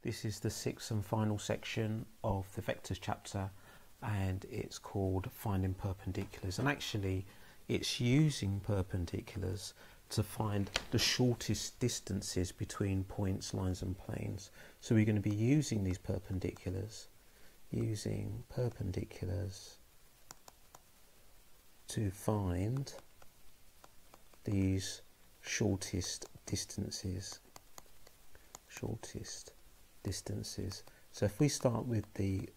This is the sixth and final section of the vectors chapter, and it's called finding perpendiculars. And actually it's using perpendiculars to find the shortest distances between points, lines and planes. So we're going to be using these perpendiculars, to find these shortest distances. So if we start with the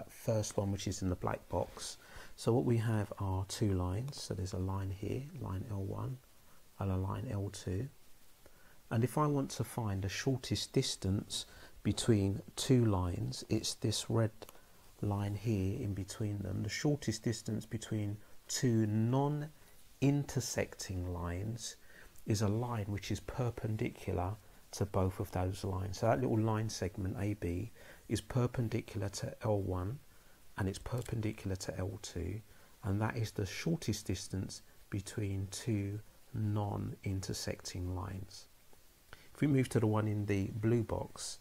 first one, which is in the black box, so what we have are two lines. So there's a line here, line L1, and a line L2. And if I want to find the shortest distance between two lines, it's this red line here in between them. The shortest distance between two non-intersecting lines is a line which is perpendicular to both of those lines. So that little line segment AB is perpendicular to L1 and it's perpendicular to L2, and that is the shortest distance between two non-intersecting lines. If we move to the one in the blue box,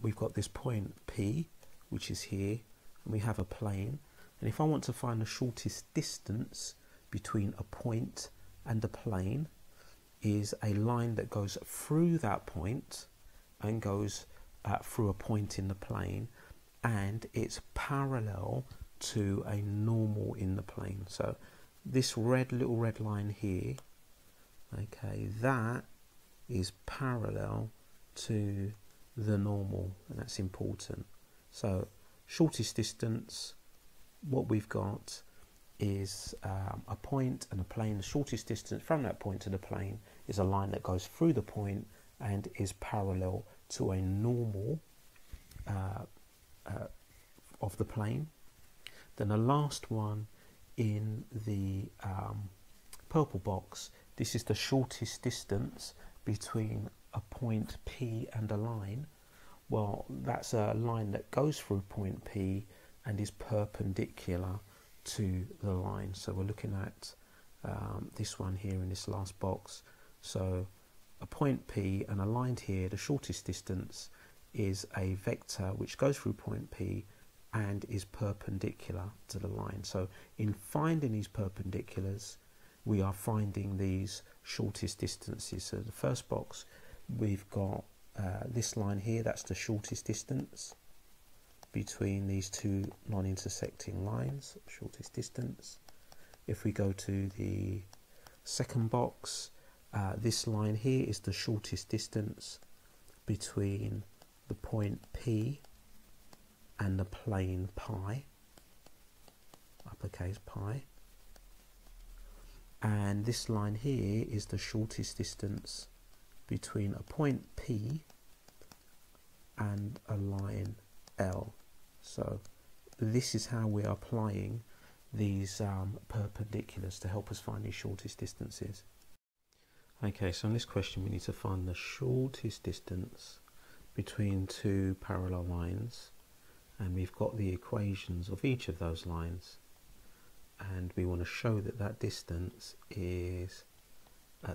we've got this point P, which is here, and we have a plane. And if I want to find the shortest distance between a point and a plane, is a line that goes through that point and goes through a point in the plane, and it's parallel to a normal in the plane. So this little red line here, okay, that is parallel to the normal, and that's important. So shortest distance, what we've got is a point and a plane. The shortest distance from that point to the plane is a line that goes through the point and is parallel to a normal of the plane. Then the last one in the purple box, this is the shortest distance between a point P and a line. Well, that's a line that goes through point P and is perpendicular to the line. So we're looking at this one here in this last box. So a point P and a line here, the shortest distance is a vector which goes through point P and is perpendicular to the line. So in finding these perpendiculars, we are finding these shortest distances. So the first box, we've got this line here, that's the shortest distance between these two non-intersecting lines, shortest distance. If we go to the second box, this line here is the shortest distance between the point P and the plane pi, uppercase pi. And this line here is the shortest distance between a point P and a line L. So this is how we are applying these perpendiculars to help us find these shortest distances. Okay, so in this question we need to find the shortest distance between two parallel lines, and we've got the equations of each of those lines, and we want to show that that distance is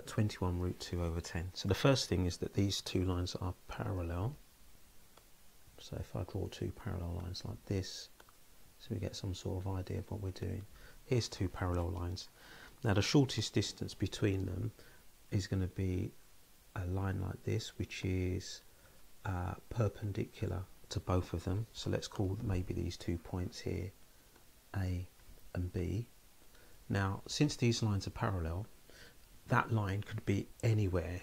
21 root 2 over 10. So the first thing is that these two lines are parallel. So if I draw two parallel lines like this, so we get some sort of idea of what we're doing. Here's two parallel lines. Now the shortest distance between them is going to be a line like this, which is perpendicular to both of them. So let's call maybe these 2 points here A and B. Now since these lines are parallel, that line could be anywhere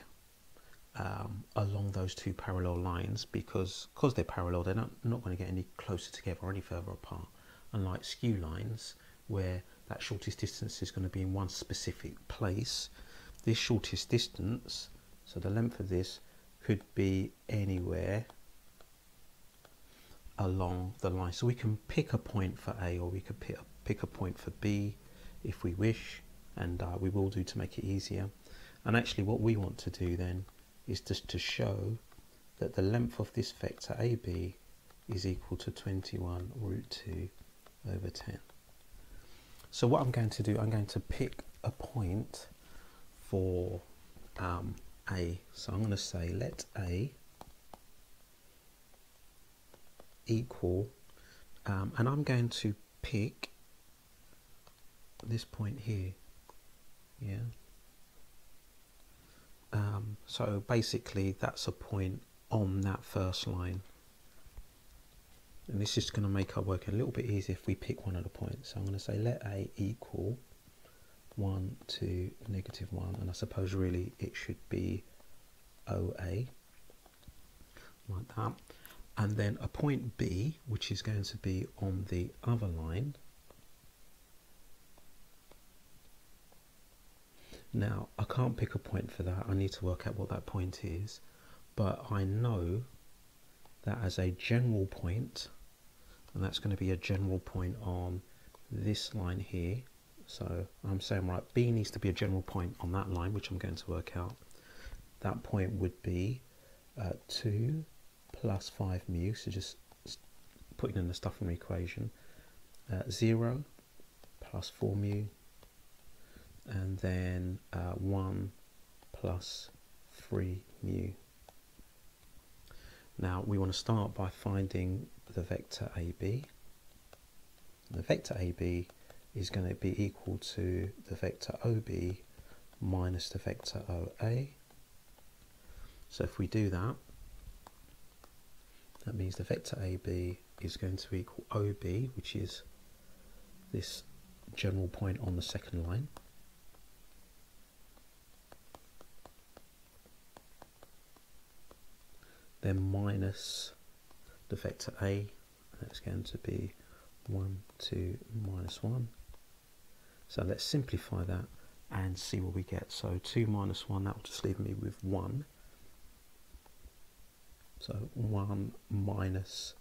along those two parallel lines, because they're parallel, they're not going to get any closer together or any further apart, unlike skew lines where that shortest distance is going to be in one specific place. This shortest distance, so the length of this, could be anywhere along the line. So we can pick a point for A, or we could pick a point for B if we wish, and we will do to make it easier. And actually what we want to do then is just to show that the length of this vector AB is equal to 21 root 2 over 10. So what I'm going to do, I'm going to pick a point for A. So I'm going to say let A equal, and I'm going to pick this point here, yeah. So basically that's a point on that first line, and this is going to make our work a little bit easier if we pick one of the points. So I'm going to say let A equal 1 to -1, and I suppose really it should be OA, like that. And then a point B, which is going to be on the other line. Now, I can't pick a point for that. I need to work out what that point is. But I know that as a general point, and that's going to be a general point on this line here. So I'm saying, right, B needs to be a general point on that line, which I'm going to work out. That point would be 2 plus 5 mu, so just putting in the stuff in the equation, 0 plus 4 mu, and then 1 plus 3 mu. Now we want to start by finding the vector AB. The vector AB is going to be equal to the vector OB minus the vector OA. So if we do that, that means the vector AB is going to equal OB, which is this general point on the second line, then minus the vector A, that's going to be 1, 2, -1. So let's simplify that and see what we get. So 2 minus 1, that will just leave me with 1. So 1 minus,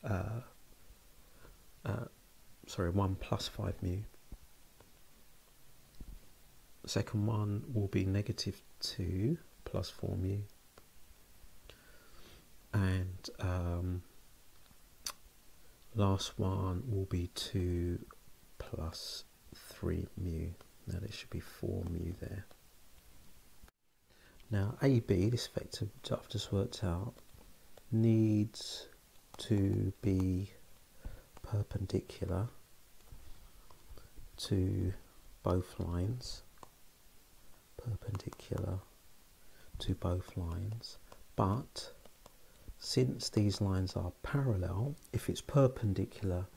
1 plus 5 mu. The second one will be -2 plus 4 mu. And last one will be 2 plus 3 mu. Now there should be 4 mu there. Now AB, this vector that I've just worked out, needs to be perpendicular to both lines. Perpendicular to both lines. But since these lines are parallel, if it's perpendicular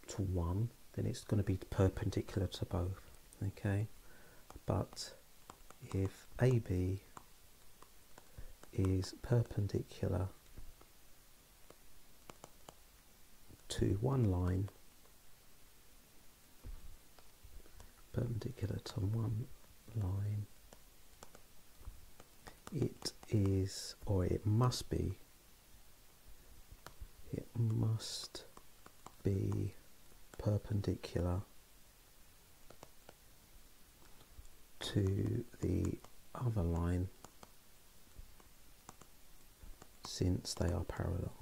to one, then it's going to be perpendicular to both, okay? But if AB is perpendicular to one line, perpendicular to one line, it is, or it must be perpendicular to the other line, since they are parallel.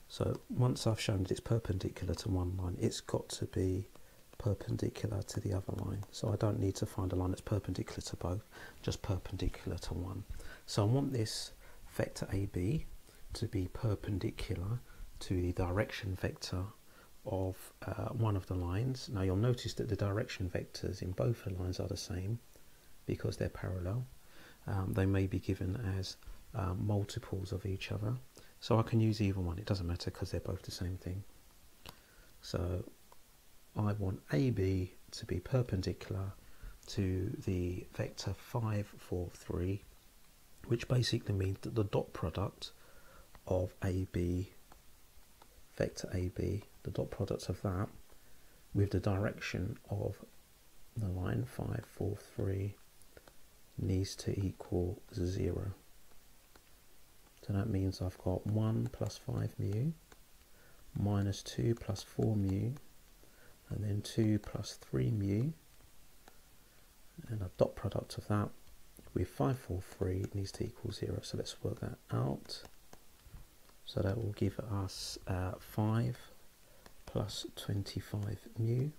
So once I've shown that it's perpendicular to one line, it's got to be perpendicular to the other line. So I don't need to find a line that's perpendicular to both, just perpendicular to one. So I want this vector AB to be perpendicular to the direction vector of one of the lines. Now you'll notice that the direction vectors in both the lines are the same because they're parallel. They may be given as multiples of each other, so I can use either one, it doesn't matter because they're both the same thing. So I want AB to be perpendicular to the vector 5, 4, 3, which basically means that the dot product of AB, vector AB, the dot product of that with the direction of the line 5, 4, 3 needs to equal 0. So that means I've got 1 plus 5 mu minus 2 plus 4 mu and then 2 plus 3 mu, and a dot product of that with 5, 4, 3 needs to equal 0. So let's work that out. So that will give us 5 plus 25 mu,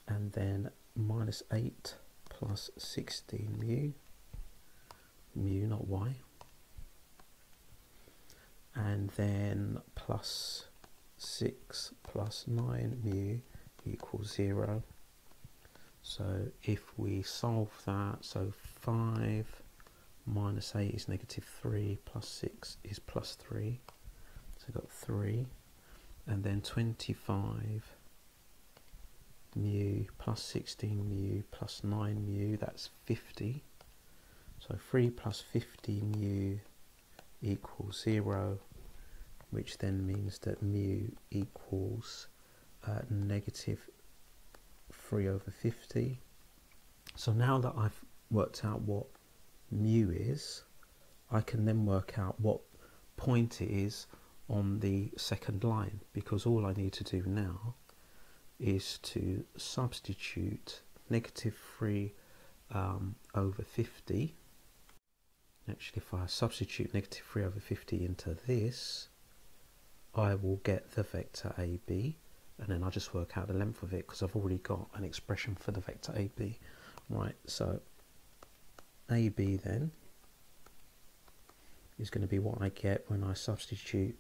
and then minus 8 plus 16 mu, not y, and then plus 6 plus 9 mu equals 0. So if we solve that, so 5 minus 8 is -3, plus 6 is +3, so we've got 3, and then 25 mu plus 16 mu plus 9 mu, that's 50. So 3 plus 50 mu equals 0, which then means that mu equals -3/50. So now that I've worked out what mu is, I can then work out what point it is on the second line, because all I need to do now is to substitute -3/50. Actually, if I substitute -3/50 into this, I will get the vector AB, and then I just work out the length of it because I've already got an expression for the vector AB. Right, so AB then is going to be what I get when I substitute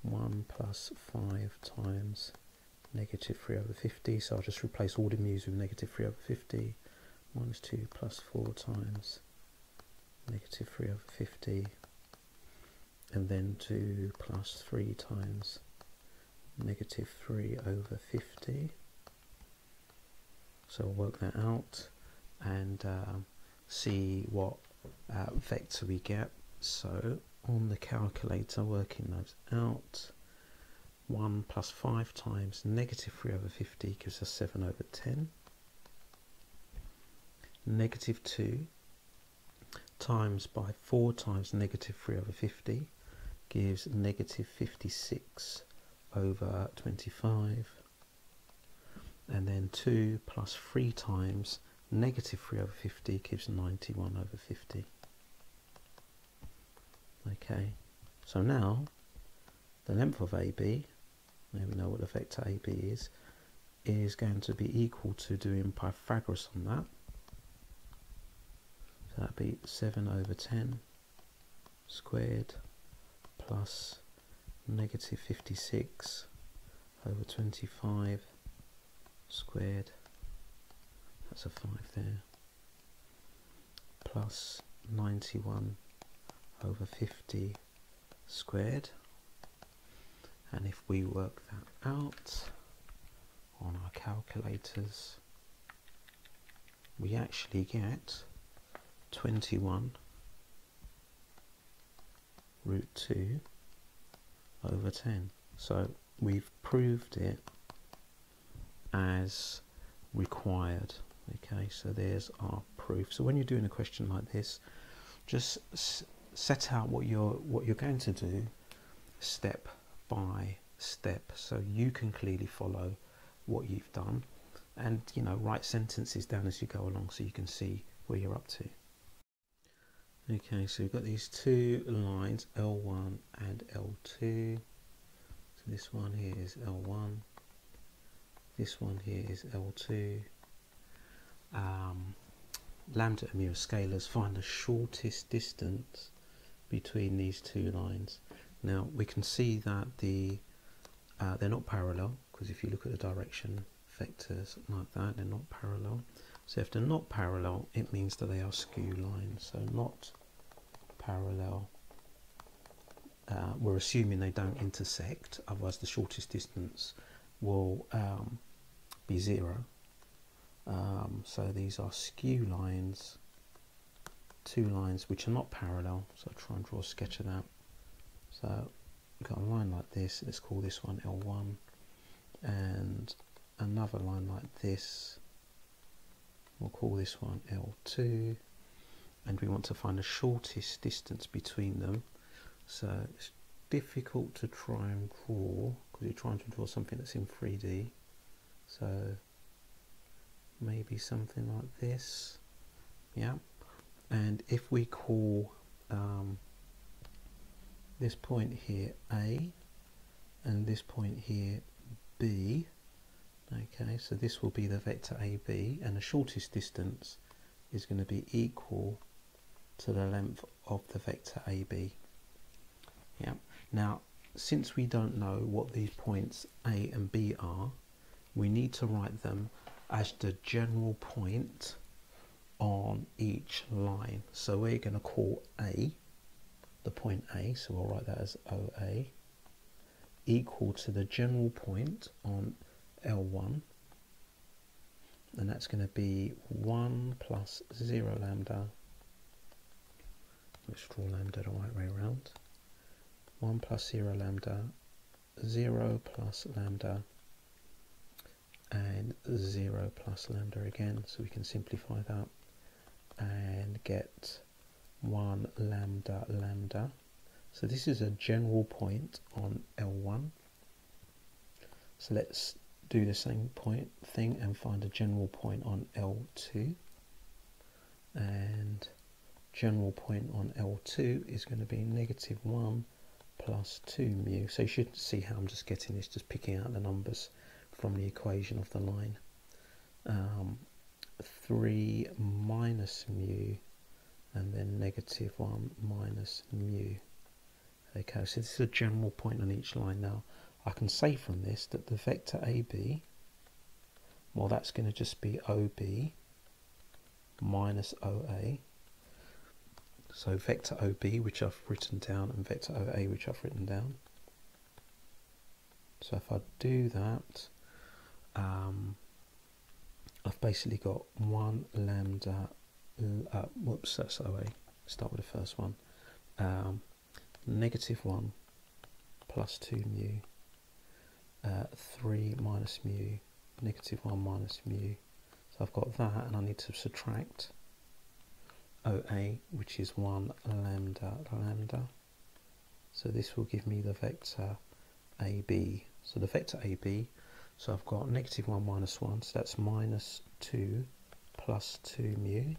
1 plus 5 times -3/50. So I'll just replace all the mu's with -3/50, minus 2 plus 4 times -3/50, and then 2 plus 3 times -3/50. So I'll work that out and see what vector we get. So on the calculator, working those out, 1 plus 5 times -3/50 gives us 7/10. -2 times by 4 times -3/50 gives -56/25. And then 2 plus 3 times -3/50 gives 91/50. Okay, so now the length of AB, now we know what the vector AB is going to be equal to doing Pythagoras on that. So that'd be 7/10 squared plus -56/25 squared, that's a 5 there, plus 91/50 squared. And if we work that out on our calculators, we actually get 21√2/10. So we've proved it as required. Okay, so there's our proof. So when you're doing a question like this, just set out what you're going to do step by step, so you can clearly follow what you've done, and write sentences down as you go along so you can see where you're up to. Okay, so we've got these two lines, L1 and L2. So this one here is L1, this one here is L2. Lambda and mu are scalars. Find the shortest distance between these two lines. Now we can see that they're not parallel, because if you look at the direction vectors like that, they're not parallel. So if they're not parallel, it means that they are skew lines. So not parallel. We're assuming they don't intersect, otherwise the shortest distance will be 0. So these are skew lines, two lines which are not parallel. So I'll try and draw a sketch of that. So we've got a line like this, let's call this one L1, and another line like this, we'll call this one L2, and we want to find the shortest distance between them. So it's difficult to try and draw because you're trying to draw something that's in 3D. So maybe something like this, yeah. And if we call this point here A and this point here B, okay, so this will be the vector AB, and the shortest distance is going to be equal to the length of the vector AB. Yeah, Now, since we don't know what these points A and B are, we need to write them as the general point on each line. So we're going to call A, the point A, so we'll write that as OA, equal to the general point on L1, and that's going to be 1 plus 0 lambda, let's draw lambda the right way around, 1 plus 0 lambda, 0 plus lambda, and 0 plus lambda again, so we can simplify that and get 1 lambda lambda. So this is a general point on L1. So let's do the same thing and find a general point on L2. And general point on L2 is going to be negative 1 plus 2 mu. So you should see how I'm just getting this, just picking out the numbers from the equation of the line. 3 minus mu, and then negative 1 minus mu. Okay, so this is a general point on each line. Now, I can say from this that the vector AB, well, that's going to just be OB minus OA. So vector OB, which I've written down, and vector OA, which I've written down. So if I do that, I've basically got 1 lambda, whoops, that's OA, start with the first one, negative 1 plus 2 mu, 3 minus mu, negative 1 minus mu. So I've got that, and I need to subtract OA, which is 1 lambda lambda. So this will give me the vector AB. So the vector AB, so I've got negative 1 minus 1, so that's minus 2 plus 2 mu.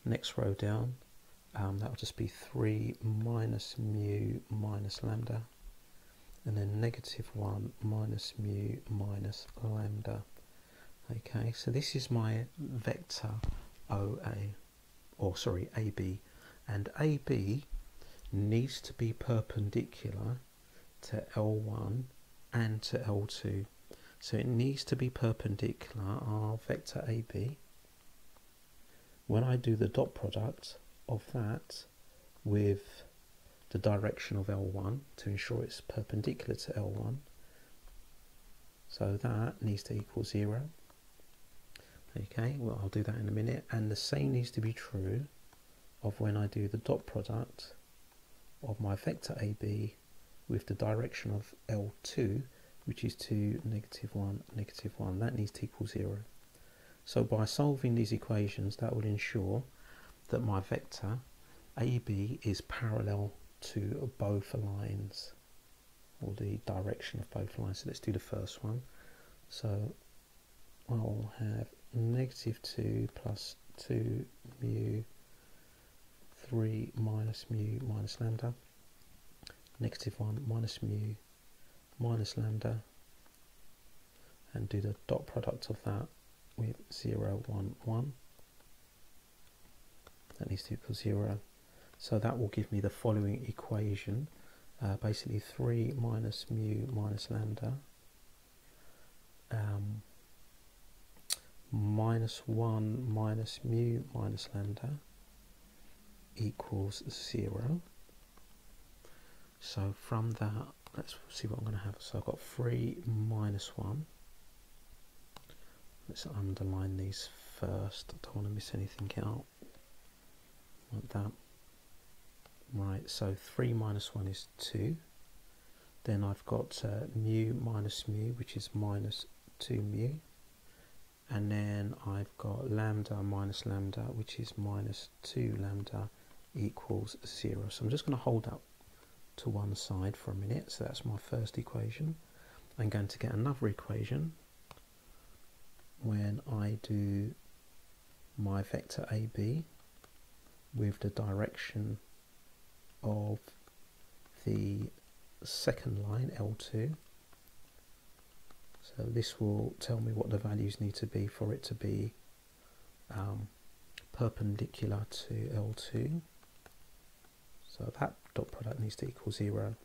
Next row down, that will just be 3 minus mu minus lambda, and then negative 1 minus mu minus lambda. Okay, so this is my vector OA, or sorry, AB, and AB needs to be perpendicular to L1 and to L2. So it needs to be perpendicular, our vector AB. When I do the dot product of that with the direction of L1 to ensure it's perpendicular to L1, so that needs to equal 0. Okay, well, I'll do that in a minute. And the same needs to be true of when I do the dot product of my vector AB with the direction of L2, which is to negative 1, negative 1. That needs to equal 0. So by solving these equations, that will ensure that my vector AB is parallel to both lines, or the direction of both lines. So let's do the first one. So I'll have negative 2 plus 2 mu, 3 minus mu minus lambda, negative 1 minus mu minus lambda, and do the dot product of that with 0, 1, 1. That needs to equal 0. So that will give me the following equation, basically 3 minus mu minus lambda, minus 1 minus mu minus lambda equals 0. So from that, let's see what I'm going to have. So I've got 3 minus 1. Let's underline these first. I don't want to miss anything out. Like that. Right, so 3 minus 1 is 2. Then I've got mu minus mu, which is minus 2 mu. And then I've got lambda minus lambda, which is minus 2 lambda equals 0. So I'm just going to hold that to one side for a minute. So that's my first equation. I'm going to get another equation when I do my vector AB with the direction of the second line, L2. So this will tell me what the values need to be for it to be perpendicular to L2. So that dot product needs to equal 0.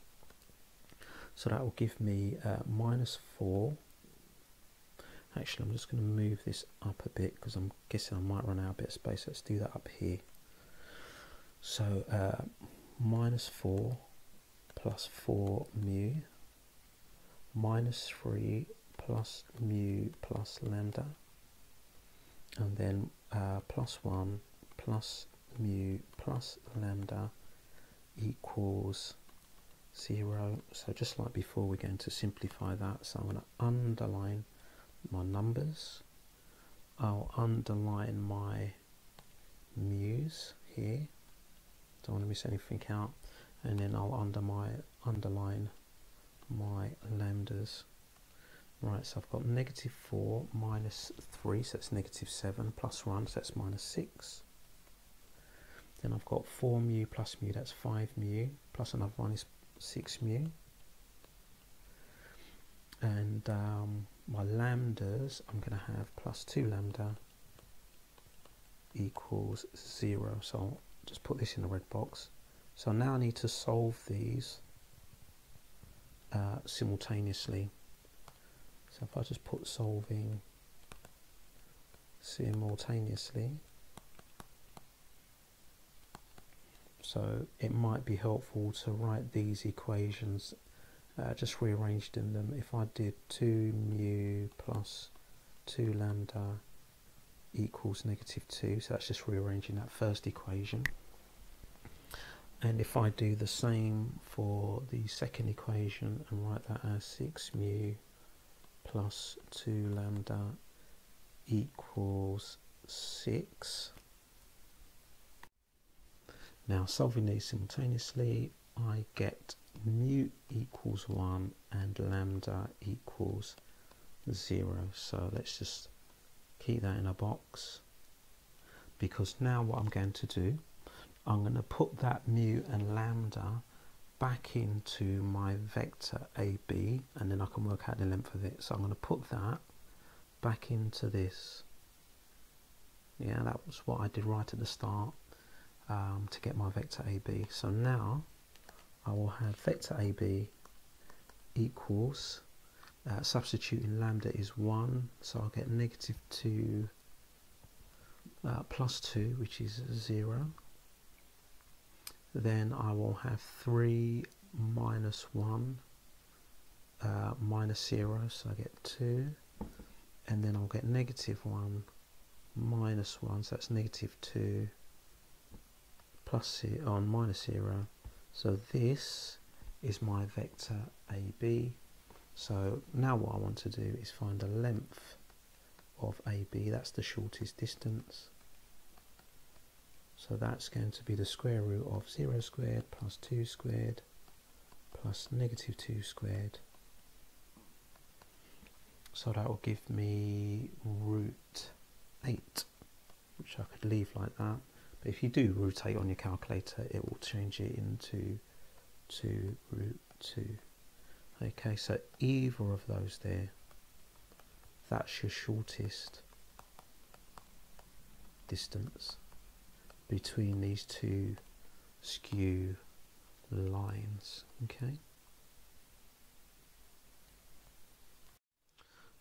So that will give me minus 4. Actually, I'm just going to move this up a bit because I'm guessing I might run out a bit of space. Let's do that up here. So minus 4 plus 4 mu minus 3 plus mu plus lambda, and then plus 1 plus mu plus lambda equals 0. So just like before, we're going to simplify that. So I'm going to underline my numbers. I'll underline my mu's here. Don't want to miss anything out. And then I'll underline my lambdas. Right, so I've got negative 4 minus 3, so that's negative 7, plus 1, so that's minus 6. Then I've got 4 mu plus mu, that's 5 mu, plus another one is 6 mu. And my lambdas, I'm going to have plus 2 lambda equals 0. So I'll just put this in the red box. So now I need to solve these simultaneously. So if I just put solving simultaneously, so it might be helpful to write these equations just rearranged in them. If I did 2 mu plus 2 lambda equals negative 2, so that's just rearranging that first equation. And if I do the same for the second equation and write that as 6 mu plus 2 lambda equals 6. Now solving these simultaneously, I get mu equals 1 and lambda equals 0. So let's just keep that in a box, because now what I'm going to do, I'm going to put that mu and lambda back into my vector AB, and then I can work out the length of it. So I'm going to put that back into this. Yeah, that was what I did right at the start to get my vector AB. So now I will have vector AB equals, substituting lambda is 1, so I'll get negative 2 plus 2, which is 0. Then I will have 3 minus 1 minus 0, so I get 2. And then I'll get negative 1 minus 1, so that's negative 2 plus minus 0. So this is my vector AB. So now what I want to do is find the length of AB. That's the shortest distance. So that's going to be the square root of 0 squared plus 2 squared plus negative 2 squared. So that will give me root 8, which I could leave like that. But if you do root 8 on your calculator, it will change it into 2 root 2. Okay, so either of those there, that's your shortest distance between these two skew lines.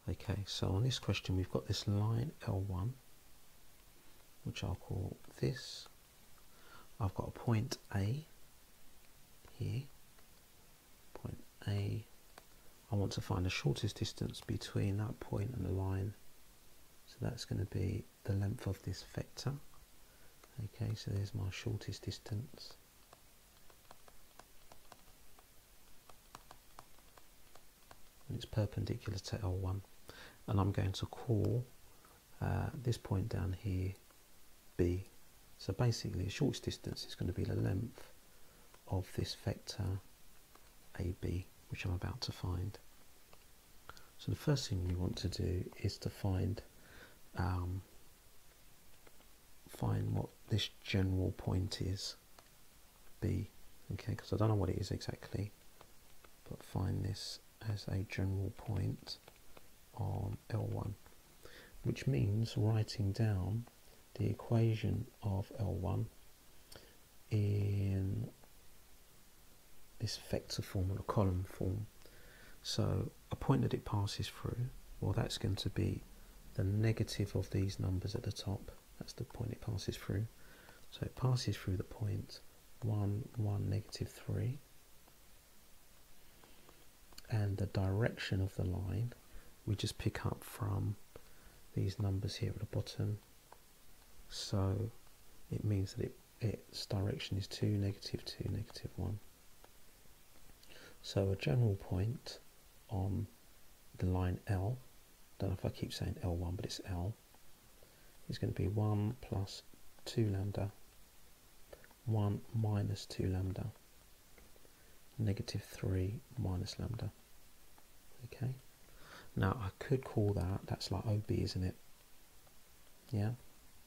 Okay, so on this question we've got this line L1, which I'll call this. I've got a point A here, point A. I want to find the shortest distance between that point and the line, so that's going to be the length of this vector. Okay, so there's my shortest distance. And it's perpendicular to L1. And I'm going to call this point down here B. So basically the shortest distance is going to be the length of this vector AB, which I'm about to find. So the first thing you want to do is to find what this general point is, B, okay, because I don't know what it is exactly, but find this as a general point on L1, which means writing down the equation of L1 in this vector form or a column form. So a point that it passes through, well, that's going to be the negative of these numbers at the top. That's the point it passes through. So it passes through the point 1, 1, negative 3. And the direction of the line, we just pick up from these numbers here at the bottom. So it means that its direction is 2, negative 2, negative 1. So a general point on the line L, don't know if I keep saying L1, but it's L, is going to be 1 plus 2 lambda, 1 minus 2 lambda, negative 3 minus lambda. Okay, now I could call that's like OB, isn't it? Yeah,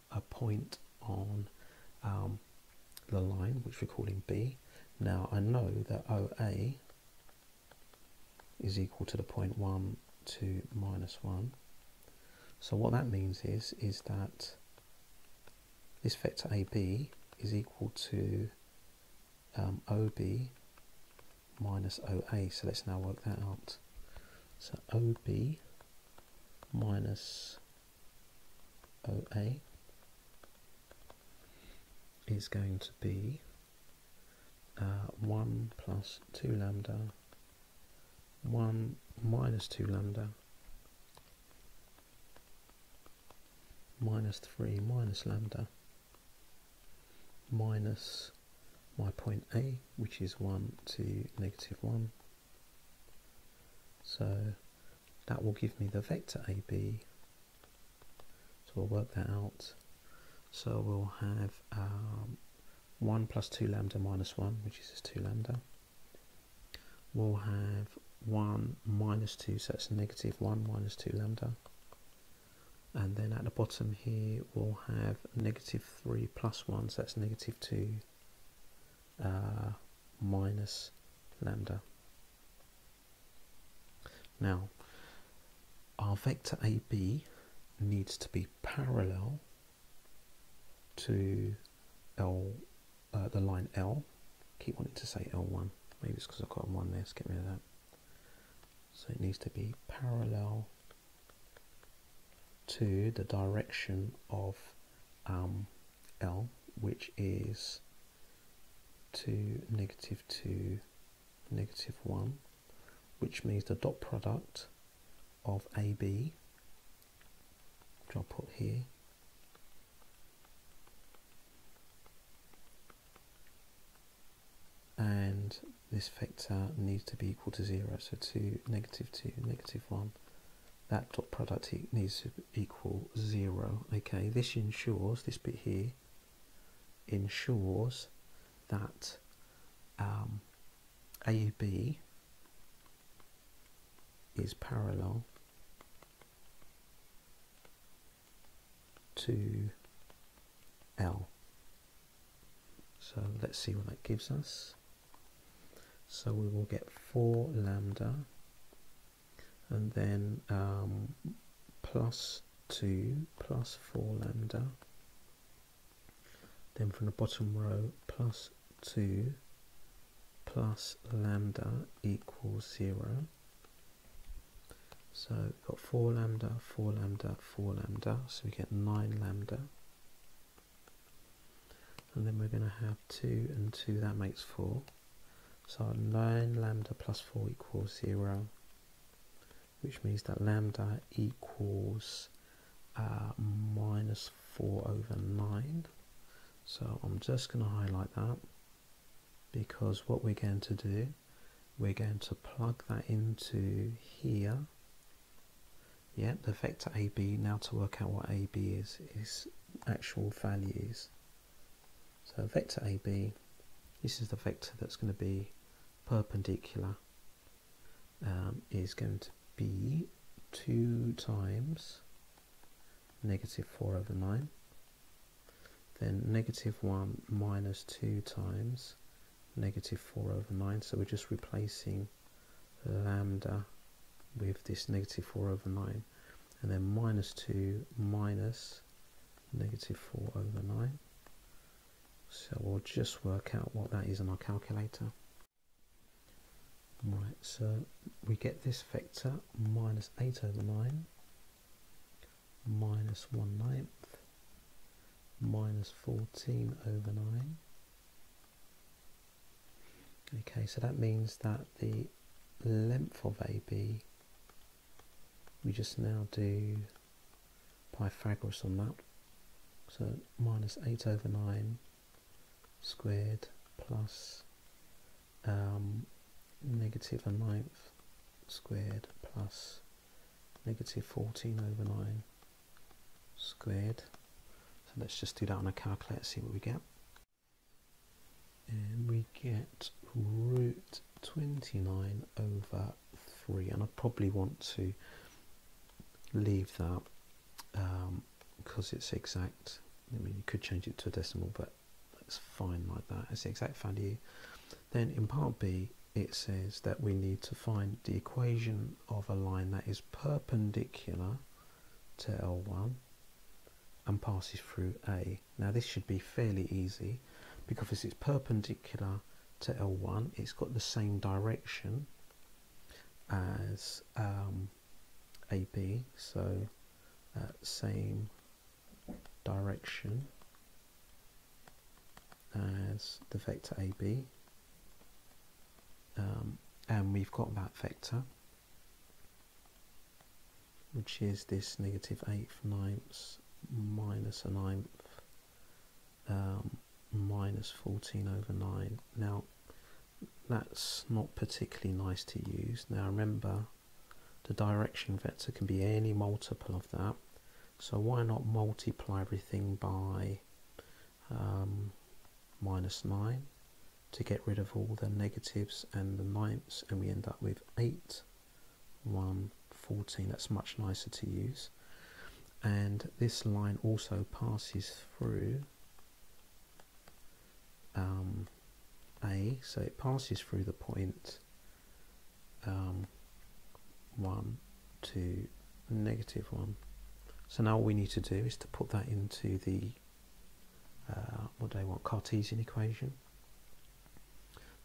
a point on the line which we're calling B. Now I know that OA is equal to the point 1, 2, minus 1. So what that means is that this vector AB is equal to OB minus OA. So let's now work that out. So OB minus OA is going to be 1 plus 2 lambda, 1 minus 2 lambda, minus 3 minus lambda, minus my point A, which is 1 to negative 1. So that will give me the vector AB. So we'll work that out. So we'll have 1 plus 2 lambda minus 1, which is 2 lambda. We'll have 1 minus 2, so that's negative 1 minus 2 lambda. And then at the bottom here we'll have negative 3 plus 1, so that's negative 2 minus lambda. Now our vector AB needs to be parallel to the line L. Keep wanting to say L1, maybe it's because I've got a 1 there, let's get rid of that. So it needs to be parallel to the direction of L, which is 2, negative 2, negative 1, which means the dot product of AB, which I'll put here, and this vector needs to be equal to 0, so 2, negative 1, that dot product needs to equal 0. Okay, this ensures, this bit here ensures that AB is parallel to L. So let's see what that gives us. So we will get 4 lambda and then plus 2 plus 4 lambda, then from the bottom row plus 2 plus lambda equals 0. So we've got 4 lambda, 4 lambda, 4 lambda, so we get 9 lambda. And then we're going to have 2 and 2, that makes 4. So 9 lambda plus 4 equals 0, which means that lambda equals minus 4 over 9. So I'm just going to highlight that, because what we're going to do, we're going to plug that into here. Yeah, the vector AB, now to work out what AB is actual values. So vector AB, this is the vector that's going to be perpendicular, is going to be 2 times negative 4 over 9, then negative 1 minus 2 times negative 4 over 9, so we're just replacing lambda with this negative 4 over 9, and then minus 2 minus negative 4 over 9. So we'll just work out what that is on our calculator. Right, so we get this vector minus 8 over 9 minus 1/9 minus 14 over 9. Okay, so that means that the length of AB, we just now do Pythagoras on that. So minus 8 over 9 squared plus negative 1/9 squared plus negative 14 over 9 squared. So let's just do that on a calculator, see what we get. And we get root 29 over 3, and I probably want to leave that because it's exact. I mean, you could change it to a decimal, but it's fine like that. It's the exact value. Then in part B, it says that we need to find the equation of a line that is perpendicular to L1 and passes through A. Now this should be fairly easy, because it's perpendicular to L1, it's got the same direction as AB, so same direction as the vector AB, and we've got that vector, which is this negative 8/9 minus 1/9 minus 14 over 9. Now that's not particularly nice to use. Now remember, the direction vector can be any multiple of that, so why not multiply everything by minus 9 to get rid of all the negatives and the ninths, and we end up with 8, 1, 14. That's much nicer to use. And this line also passes through A, so it passes through the point 1 to negative 1. So now all we need to do is to put that into the what do I want, Cartesian equation.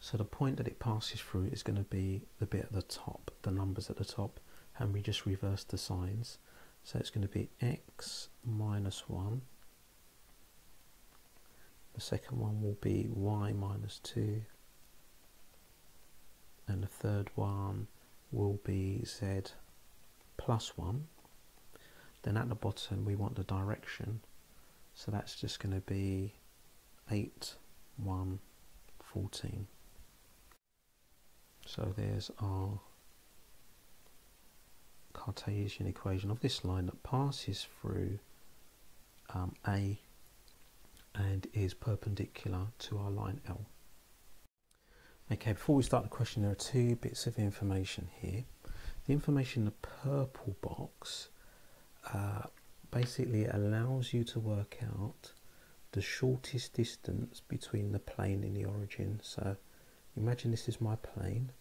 So the point that it passes through is going to be the bit at the top, the numbers at the top, and we just reverse the signs. So it's going to be x minus 1. The second one will be y minus 2. And the third one will be z plus 1. Then at the bottom we want the direction. So that's just going to be 8, 1, 14. So there's our Cartesian equation of this line that passes through A and is perpendicular to our line L. Okay, before we start the question, there are two bits of information here. The information in the purple box basically allows you to work out the shortest distance between the plane and the origin. So imagine this is my plane,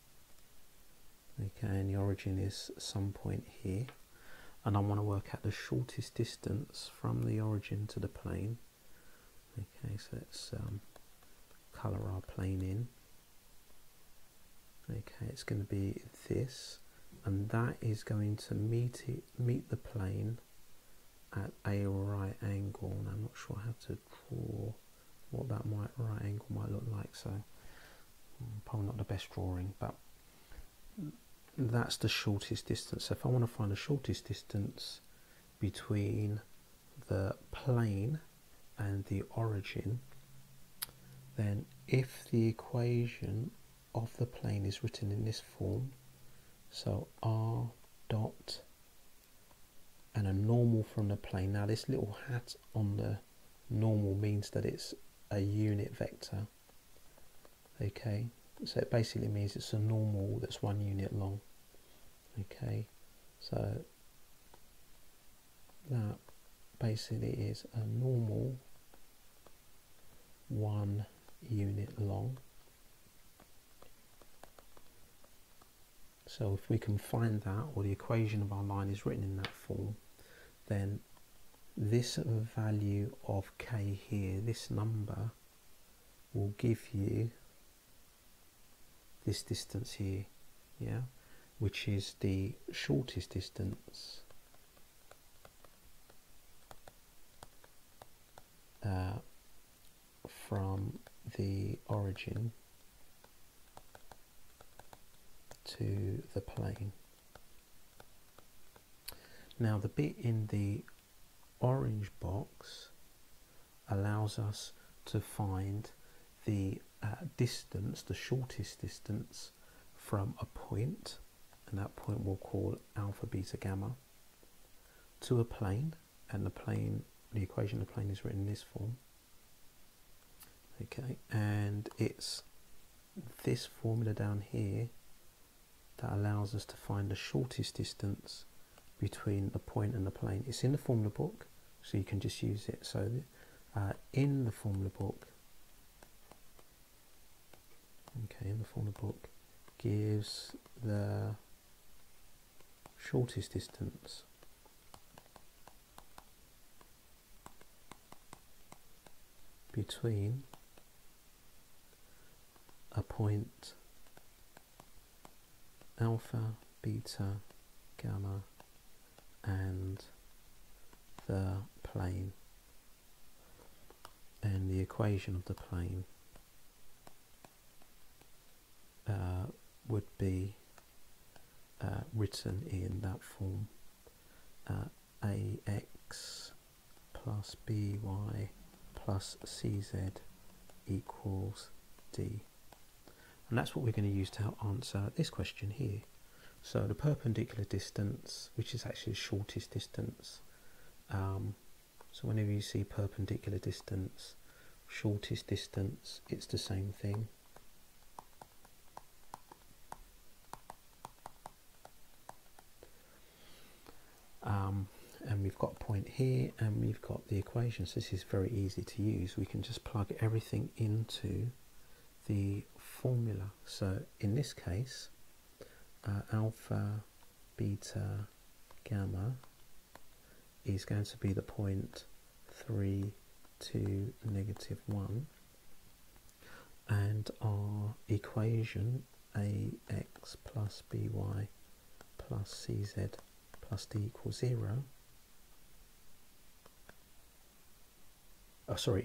okay, and the origin is some point here, and I want to work out the shortest distance from the origin to the plane. Okay, so let's colour our plane in. Okay, it's going to be this, and that is going to meet the plane at a right angle. And I'm not sure how to draw what that right angle might look like, so probably not the best drawing, but that's the shortest distance. So if I want to find the shortest distance between the plane and the origin, then if the equation of the plane is written in this form, so r dot and a normal from the plane. Now this little hat on the normal means that it's a unit vector. Okay, so it basically means it's a normal that's 1 unit long. Okay, so that basically is a normal 1 unit long. So if we can find that, or the equation of our line is written in that form, then this value of k here, this number, will give you this distance here. yeah, which is the shortest distance from the origin to the plane. Now the bit in the orange box allows us to find the distance, the shortest distance from a point, and that point we'll call alpha, beta, gamma, to a plane, and the plane, the equation of the plane is written in this form. Okay, and it's this formula down here that allows us to find the shortest distance between the point and the plane. It's in the formula book, so you can just use it. So in the formula book, okay, in the formula book gives the shortest distance between a point alpha, beta, gamma and the plane, and the equation of the plane would be written in that form: ax plus by plus cz equals d. And that's what we're going to use to answer this question here. So the perpendicular distance, which is actually the shortest distance, so whenever you see perpendicular distance, shortest distance, it's the same thing. And we've got a point here, and we've got the equation, so this is very easy to use. We can just plug everything into the formula. So in this case, alpha, beta, gamma is going to be the point 3 to -1, and our equation ax plus by plus cz plus d equals 0,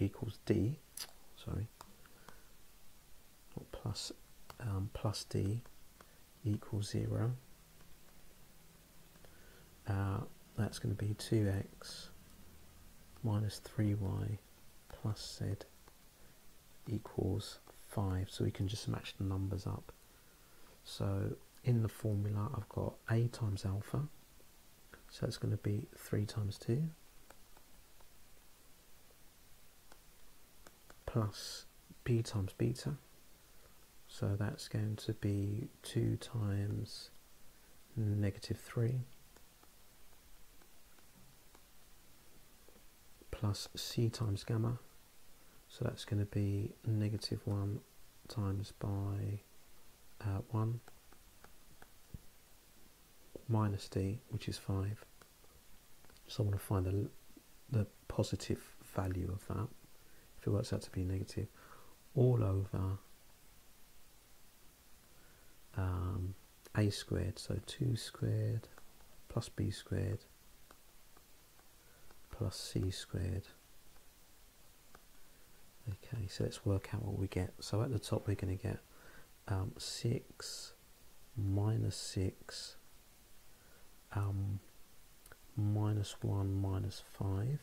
equals d, plus d equals 0. That's going to be 2x minus 3y plus z equals 5. So we can just match the numbers up. So in the formula I've got a times alpha, so it's going to be 3 times 2 plus b times beta, so that's going to be 2 times -3 plus c times gamma, so that's going to be -1 times by 1 minus d, which is 5. So I want to find the positive value of that. If it works out to be negative, all over a squared, so 2 squared plus b squared plus c squared. Okay, so let's work out what we get. So at the top we're going to get 6 minus 6 minus 1 minus 5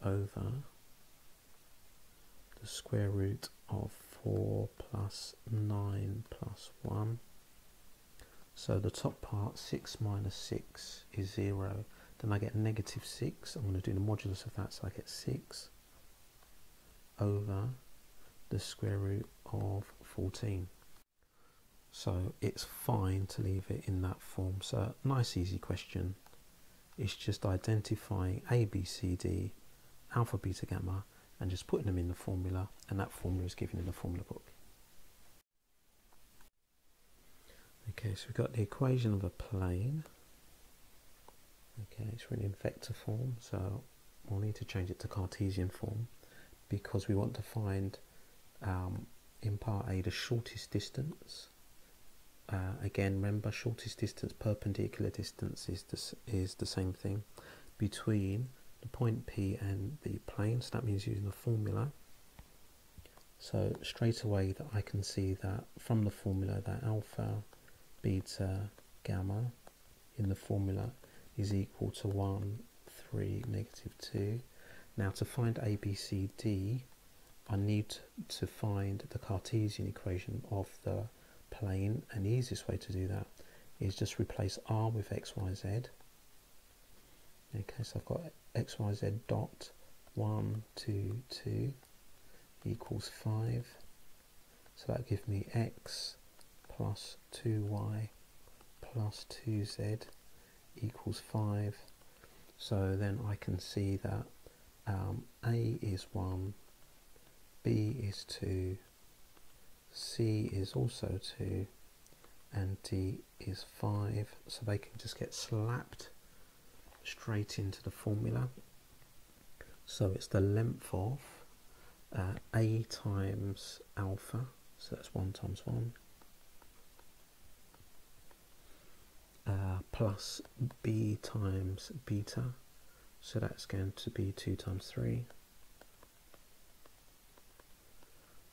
over the square root of 4 plus 9 plus 1. So the top part, 6 minus 6 is 0. Then I get -6. I'm going to do the modulus of that, so I get 6 over the square root of 14. So it's fine to leave it in that form. So nice easy question. It's just identifying A, B, C, D, alpha, beta, gamma, and just putting them in the formula, and that formula is given in the formula book. Okay, so we've got the equation of a plane. Okay, it's written in vector form, so we'll need to change it to Cartesian form because we want to find in part A the shortest distance. Again, remember, shortest distance, perpendicular distance is the same thing between the point P and the plane, so that means using the formula. So straight away that I can see that from the formula that alpha, beta, gamma in the formula is equal to 1, 3, negative 2. Now to find A, B, C, D, I need to find the Cartesian equation of the plane, and the easiest way to do that is just replace R with X, Y, Z. Okay, so I've got X, Y, Z dot 1, 2, 2 equals 5. So that gives me X plus 2Y plus 2Z equals 5. So then I can see that A is 1, B is 2, C is also 2, and D is 5. So they can just get slapped straight into the formula. So it's the length of A times alpha, so that's 1 times 1, plus B times beta, so that's going to be 2 times 3,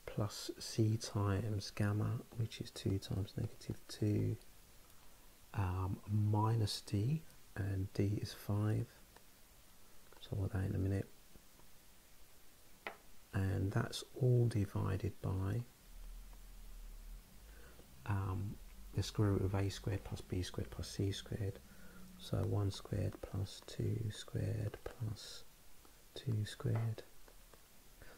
plus C times gamma, which is 2 times negative 2, minus D, and D is 5, so I'll put that in a minute, and that's all divided by the square root of A squared plus B squared plus C squared, so 1 squared plus 2 squared plus 2 squared.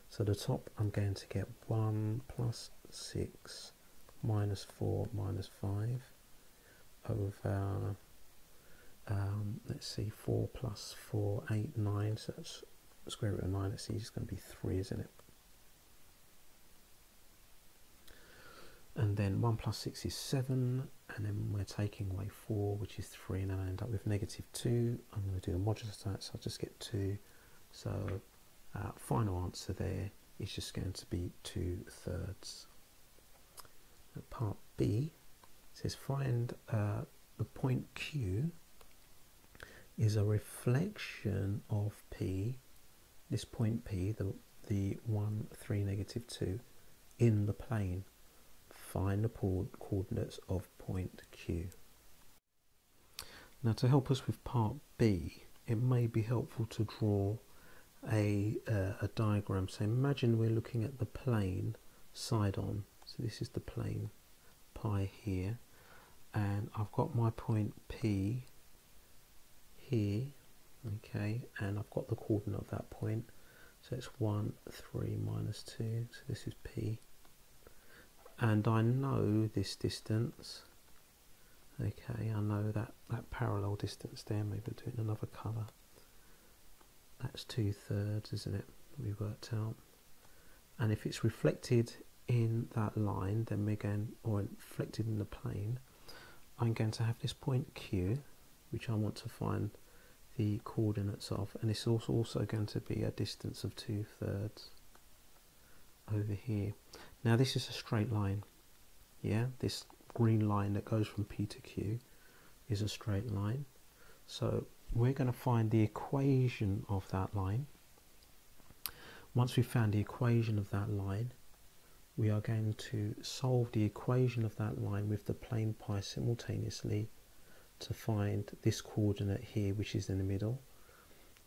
So the top I'm going to get 1 plus 6 minus 4 minus 5 over, let's see, 4 plus 4, 8, 9, so that's square root of 9, let's see, it's going to be 3, isn't it? And then 1 plus 6 is 7, and then we're taking away 4, which is 3, and then I end up with negative 2. I'm going to do the modulus of that, so I'll just get 2. So final answer there is just going to be 2/3. Part B says find the point Q is a reflection of P, this point P, the 1, 3, negative 2, in the plane. Find the coordinates of point Q. Now to help us with part B, it may be helpful to draw a diagram. So imagine we're looking at the plane side on. So this is the plane pi here, and I've got my point P here, okay, and I've got the coordinate of that point. So it's 1, 3, minus 2, so this is P. And I know this distance, okay, I know that parallel distance there, maybe I'll do it in another colour. That's 2/3, isn't it, we worked out. And if it's reflected in that line, then we're going, or reflected in the plane, I'm going to have this point Q, which I want to find the coordinates of, and it's also going to be a distance of 2/3 over here. Now this is a straight line, yeah, this green line that goes from P to Q is a straight line. So we're going to find the equation of that line. Once we've found the equation of that line, we are going to solve the equation of that line with the plane pi simultaneously to find this coordinate here, which is in the middle,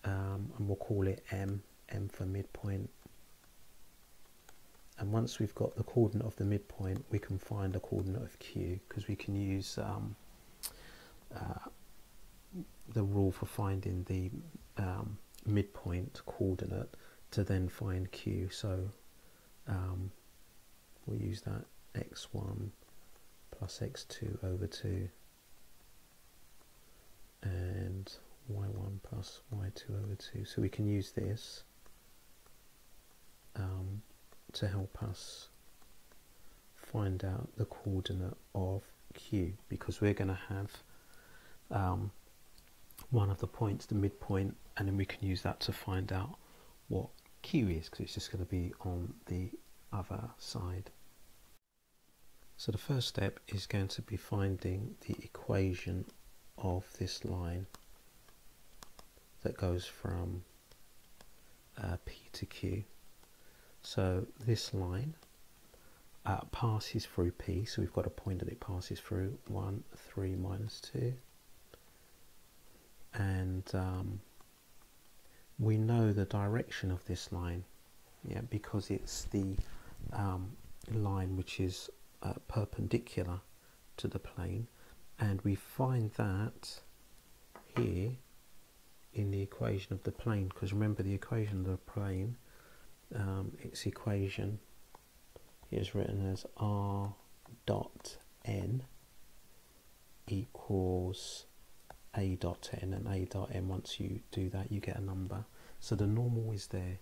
and we'll call it M for midpoint. And once we've got the coordinate of the midpoint, we can find the coordinate of Q, because we can use the rule for finding the midpoint coordinate to then find Q. So we'll use that x1 plus x2 over 2 and y1 plus y2 over 2. So we can use this to help us find out the coordinate of Q, because we're going to have one of the points, the midpoint, and then we can use that to find out what Q is, because it's just going to be on the other side. So the first step is going to be finding the equation of this line that goes from P to Q. So this line passes through P, so we've got a point that it passes through, 1, 3, minus 2. And we know the direction of this line, yeah, because it's the line which is perpendicular to the plane, and we find that here in the equation of the plane, because remember the equation of the plane, its equation is written as r dot n equals a dot n, and a dot n, once you do that you get a number. So the normal is there,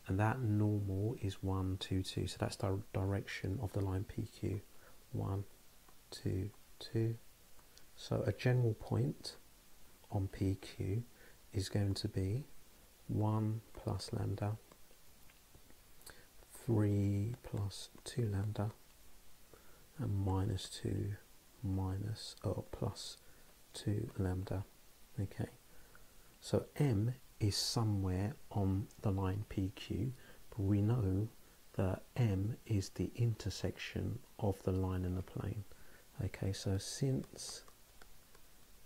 and that normal is 1, 2, 2. So that's the direction of the line PQ. 1, 2, 2. So a general point on PQ is going to be 1 plus lambda, 3 plus 2 lambda, and minus 2 minus or plus 2 lambda. Okay, so M is somewhere on the line PQ, but we know that M is the intersection of the line and the plane. Okay, so since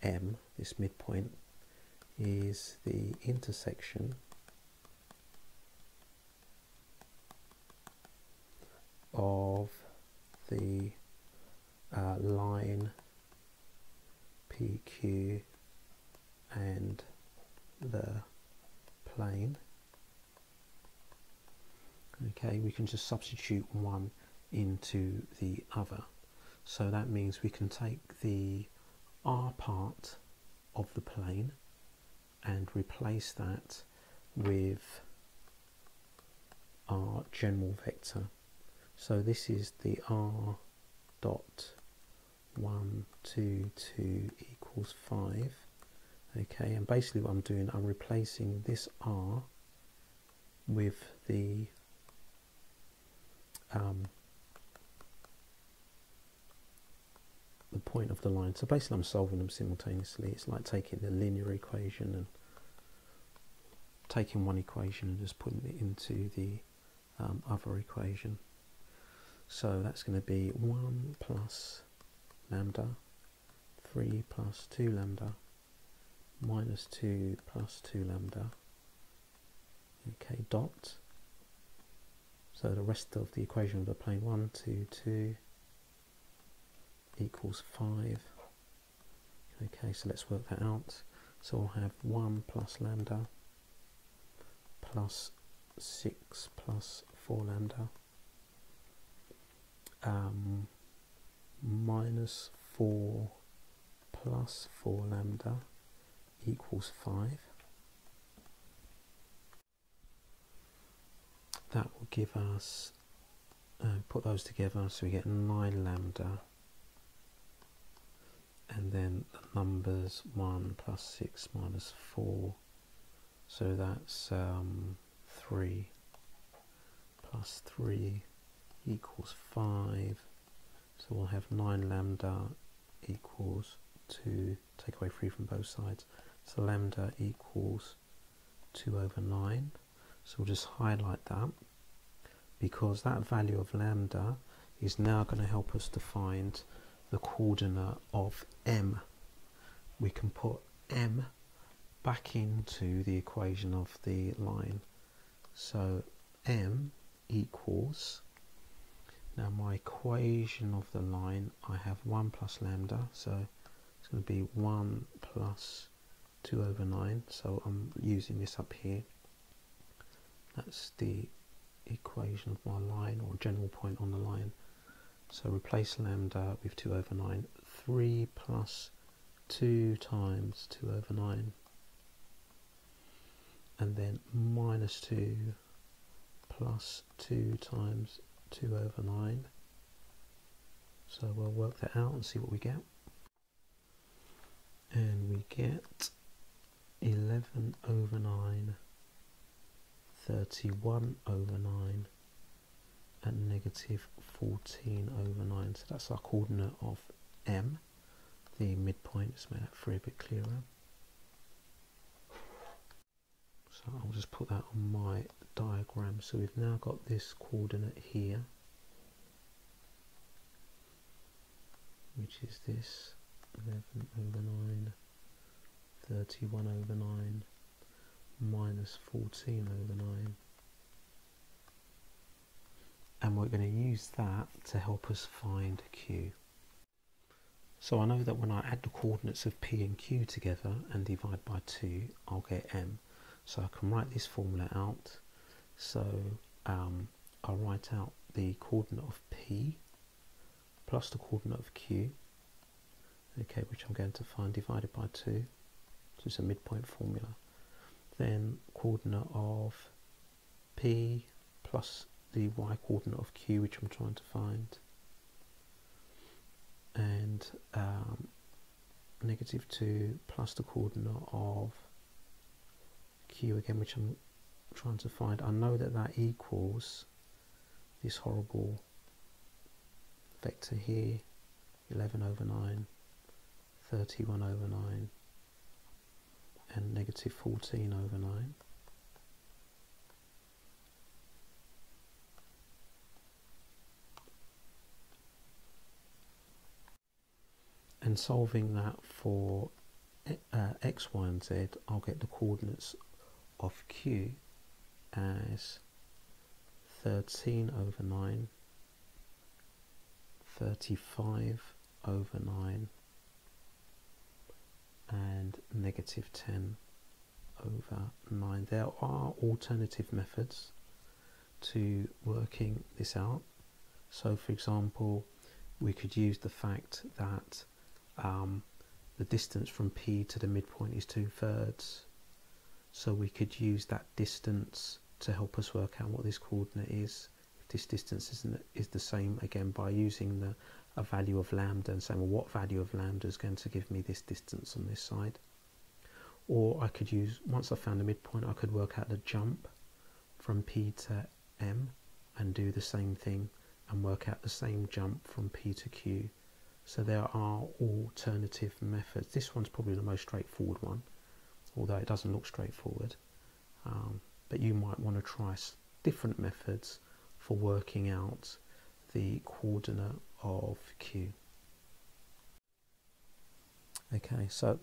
M, this midpoint, is the intersection of the line PQ and the plane, okay, we can just substitute one into the other. So that means we can take the R part of the plane and replace that with our general vector. So this is the R dot 1, 2, 2 equals 5. Okay, and basically what I'm doing, I'm replacing this R with the point of the line. So basically I'm solving them simultaneously. It's like taking the linear equation and taking one equation and just putting it into the other equation. So that's going to be 1 plus lambda, 3 plus 2 lambda, minus 2 plus 2 lambda, okay, dot. So the rest of the equation of the plane, 1, 2, 2 equals 5. Okay, so let's work that out. So we'll have 1 plus lambda plus 6 plus 4 lambda minus 4 plus 4 lambda equals 5. That will give us, put those together, so we get 9 lambda, and then the numbers 1 plus 6 minus 4, so that's 3 plus 3 equals 5. So we'll have 9 lambda equals 2, take away 3 from both sides, so lambda equals 2 over 9. So we'll just highlight that, because that value of lambda is now going to help us to find the coordinate of M. We can put M back into the equation of the line. So M equals, now my equation of the line, I have 1 plus lambda, so it's going to be 1 plus 2 over 9, so I'm using this up here. That's the equation of my line, or general point on the line. So replace lambda with 2 over 9, 3 plus 2 times 2 over 9, and then minus 2 plus 2 times 2 over 9. So we'll work that out and see what we get. And we get 11 over 9, 31 over 9, at negative 14 over 9. So that's our coordinate of M. The midpoint is made that 3 a bit clearer. So I'll just put that on my diagram. So we've now got this coordinate here, which is this 11 over 9, 31 over 9, minus 14 over 9. And we're going to use that to help us find Q. So I know that when I add the coordinates of P and Q together and divide by 2, I'll get M. So I can write this formula out. So I'll write out the coordinate of P plus the coordinate of Q, okay, which I'm going to find divided by 2, so it's a midpoint formula. Then coordinate of P plus the y coordinate of Q, which I'm trying to find, and negative 2 plus the coordinate of Q again, which I'm trying to find. I know that that equals this horrible vector here, 11 over 9, 31 over 9, and negative 14 over 9. And solving that for x, y and z, I'll get the coordinates of Q as 13 over 9, 35 over 9, and negative 10 over 9. There are alternative methods to working this out. So for example, we could use the fact that the distance from P to the midpoint is 2/3, so we could use that distance to help us work out what this coordinate is. If this distance is the same, again by using a value of lambda and saying, well, what value of lambda is going to give me this distance on this side? Or I could use, once I found the midpoint, I could work out the jump from P to M and do the same thing and work out the same jump from P to Q. So there are alternative methods. This one's probably the most straightforward one, although it doesn't look straightforward. But you might want to try different methods for working out the coordinate of Q. Okay, so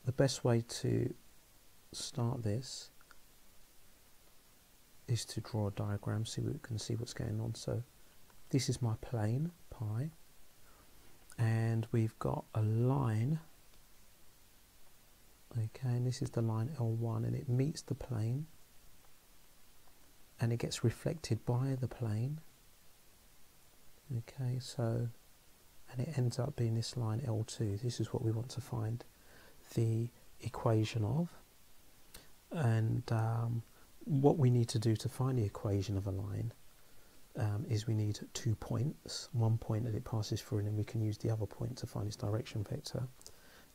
the best way to start this is to draw a diagram so we can see what's going on. So this is my plane, pi, and we've got a line, okay, and this is the line L1, and it meets the plane and it gets reflected by the plane, okay, so, and it ends up being this line L2. This is what we want to find the equation of, and what we need to do to find the equation of a line is we need 2 points, one point that it passes through, and then we can use the other point to find its direction vector.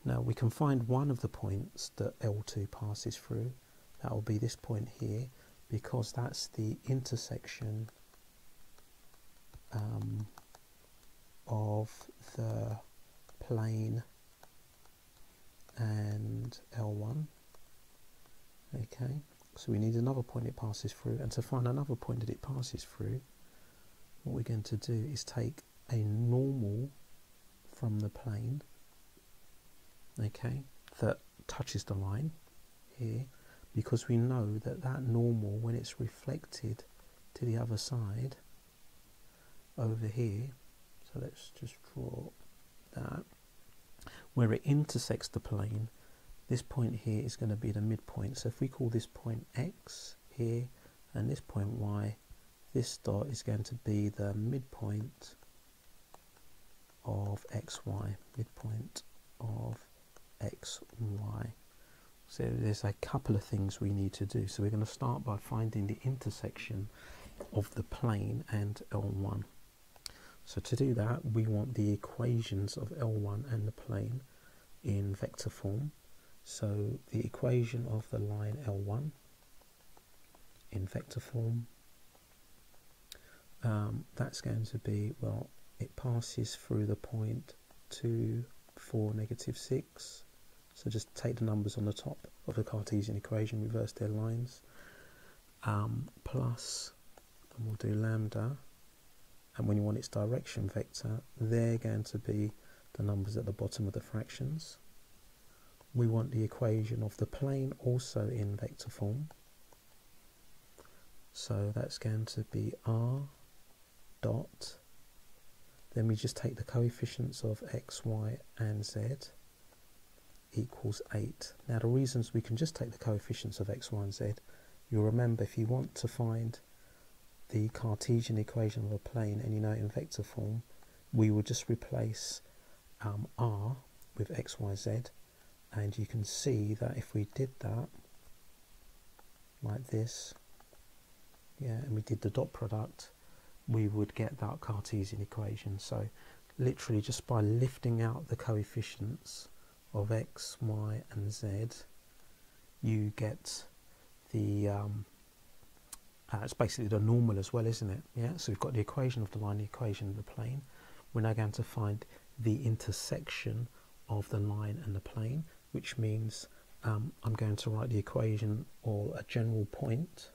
Now we can find one of the points that L2 passes through. That will be this point here, because that's the intersection of the plane and L1. Okay, so we need another point it passes through, and to find another point that it passes through, what we're going to do is take a normal from the plane, okay, that touches the line here, because we know that that normal, when it's reflected to the other side over here, so let's just draw that, where it intersects the plane, this point here is going to be the midpoint. So if we call this point X here and this point Y, this dot is going to be the midpoint of XY, midpoint of XY. So there's a couple of things we need to do. So we're going to start by finding the intersection of the plane and L1. So to do that, we want the equations of L1 and the plane in vector form. So the equation of the line L1 in vector form that's going to be, well, it passes through the point 2, 4, negative 6. So just take the numbers on the top of the Cartesian equation, reverse their lines, plus, and we'll do lambda, and when you want its direction vector, they're going to be the numbers at the bottom of the fractions. We want the equation of the plane also in vector form. So that's going to be r dot, then we just take the coefficients of x, y and z equals 8. Now the reasons we can just take the coefficients of x, y and z, you'll remember if you want to find the Cartesian equation of a plane and you know it in vector form, we will just replace r with x, y, z, and you can see that if we did that like this, yeah, and we did the dot product, we would get that Cartesian equation. So literally just by lifting out the coefficients of x, y and z, you get the it's basically the normal as well, isn't it? Yeah, so we've got the equation of the line, the equation of the plane. We're now going to find the intersection of the line and the plane, which means I'm going to write the equation or a general point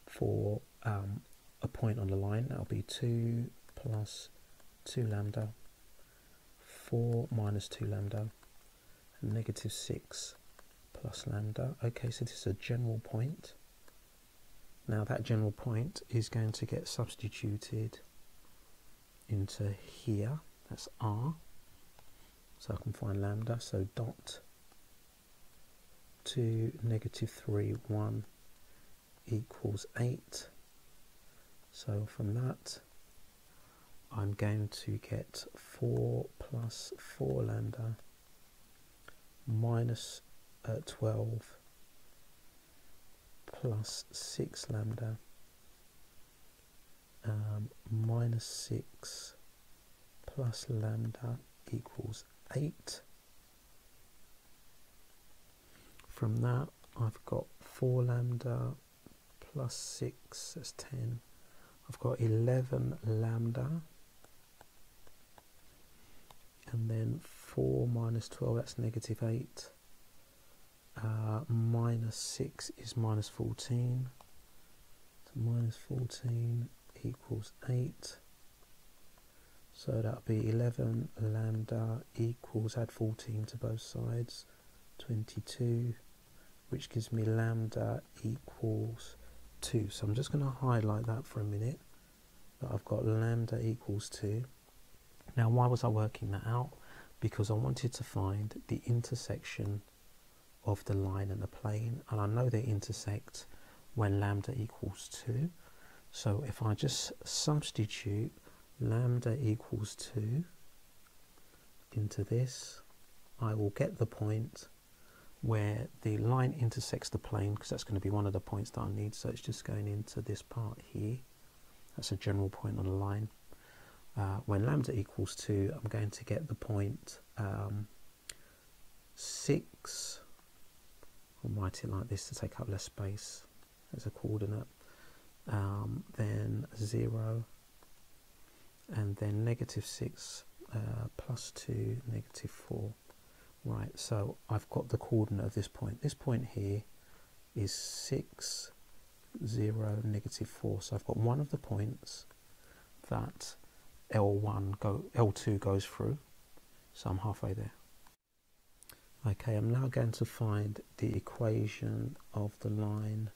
for a point on the line. That'll be 2 plus 2 lambda, 4 minus 2 lambda, and negative 6 plus lambda. Okay, so this is a general point. Now that general point is going to get substituted into here, that's r, so I can find lambda, so dot 2, negative 3, 1 equals 8. So from that I'm going to get 4 plus 4 lambda minus 12 plus 6 lambda minus 6 plus lambda equals 8. From that I've got 4 lambda plus 6, that's 10. I've got 11 lambda, and then 4 minus 12, that's negative 8. Minus 6 is minus 14. So minus 14 equals 8. So that'll be 11 lambda equals, add 14 to both sides, 22, which gives me lambda equals 2. So I'm just going to highlight that for a minute, that I've got lambda equals 2. Now why was I working that out? Because I wanted to find the intersection of the line and the plane, and I know they intersect when lambda equals 2. So if I just substitute lambda equals 2 into this, I will get the point where the line intersects the plane, because that's going to be one of the points that I need. So it's just going into this part here. That's a general point on the line. When lambda equals 2, I'm going to get the point 6. I'll write it like this to take up less space as a coordinate. Then 0, and then negative 6 plus 2, negative 4. Right, so I've got the coordinate of this point. This point here is 6, 0, negative 4. So I've got one of the points that L2 goes through. So I'm halfway there. Okay, I'm now going to find the equation of the line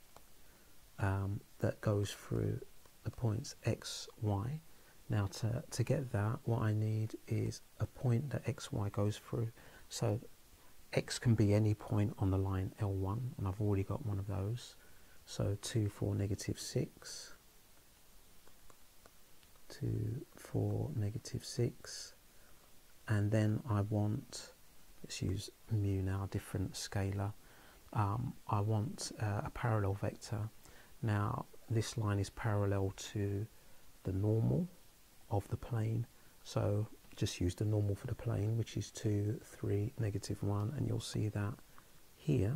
that goes through the points x, y. Now to get that, what I need is a point that x, y goes through. So x can be any point on the line L1, and I've already got one of those. So 2, 4, negative 6. 2, 4, negative 6. And then I want, let's use mu now, different scalar. I want a parallel vector. Now this line is parallel to the normal of the plane, so just use the normal for the plane, which is 2, 3, negative 1, and you'll see that here,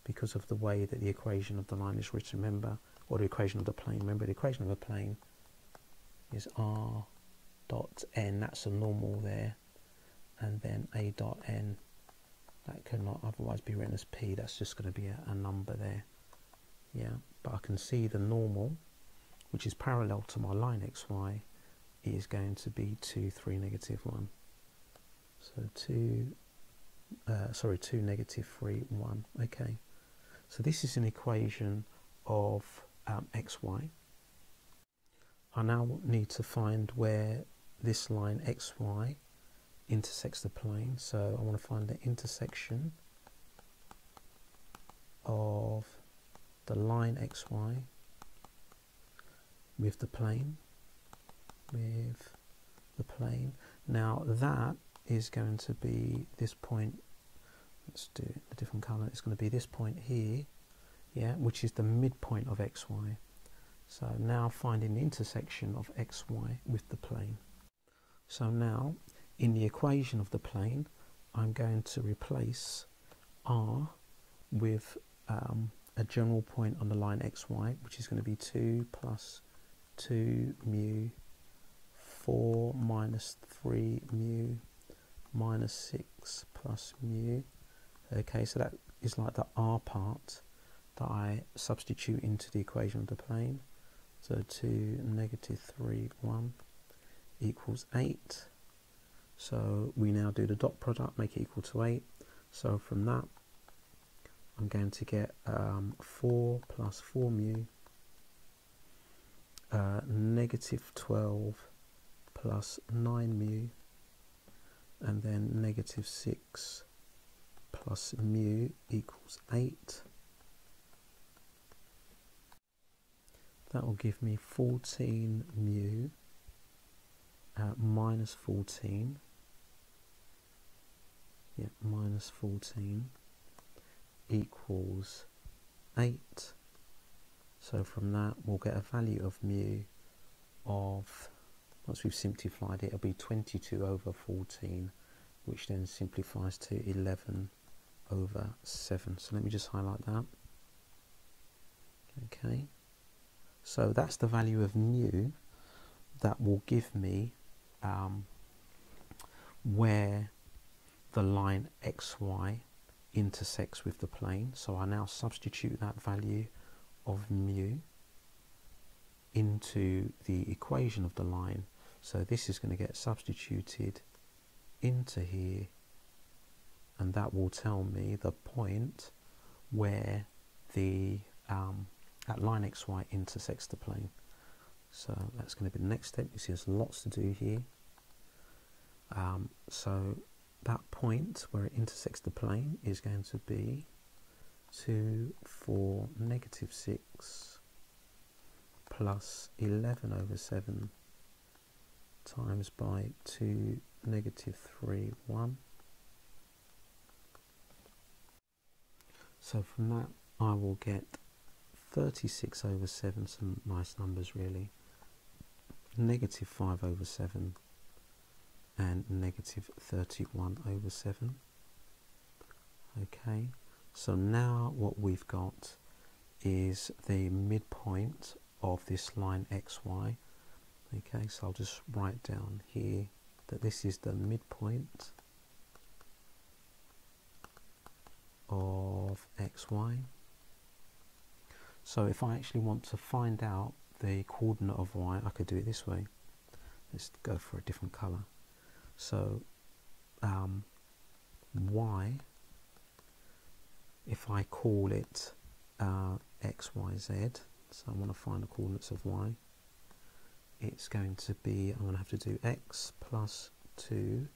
because of the way that the equation of the line is written, remember, or the equation of the plane, remember the equation of a plane is r dot n, that's a normal there, and then a dot n, that cannot otherwise be written as p, that's just going to be a number there. Yeah, but I can see the normal, which is parallel to my line xy, is going to be 2, 3, negative 1. So 2, 2, negative 3, 1. Okay, so this is an equation of xy. I now need to find where this line xy intersects the plane. So I want to find the intersection of the line xy with the plane, Now that is going to be this point. Let's do it a different color. It's going to be this point here, yeah, which is the midpoint of xy. So now finding the intersection of xy with the plane. So now in the equation of the plane, I'm going to replace r with a general point on the line xy, which is going to be 2 plus 2 mu 4 minus 3 mu minus 6 plus mu. Okay, so that is like the r part that I substitute into the equation of the plane. So 2 negative 3 1 equals 8. So we now do the dot product, make it equal to 8. So from that I'm going to get 4 plus 4 mu negative 12 plus 9 mu, and then negative 6 plus mu equals 8. That will give me 14 mu minus 14, yeah, minus 14 equals 8. So from that we'll get a value of mu of, once we've simplified it, it'll be 22 over 14, which then simplifies to 11 over 7. So let me just highlight that. Okay, so that's the value of mu that will give me where the line xy intersects with the plane. So I now substitute that value of mu into the equation of the line. So this is going to get substituted into here, and that will tell me the point where the that line xy intersects the plane. So that's going to be the next step. You see there's lots to do here. So that point where it intersects the plane is going to be 2, 4, negative 6 plus 11 over 7 times by 2, negative 3, 1. So from that I will get 36 over 7, some nice numbers really, negative 5 over 7 and negative 31 over 7. Okay, so now what we've got is the midpoint of this line xy. Okay, so I'll just write down here that this is the midpoint of xy. So if I actually want to find out the coordinate of y, I could do it this way. Let's go for a different color. So y, if I call it x, y, z, so I want to find the coordinates of y, it's going to be, I'm going to have to do x plus 2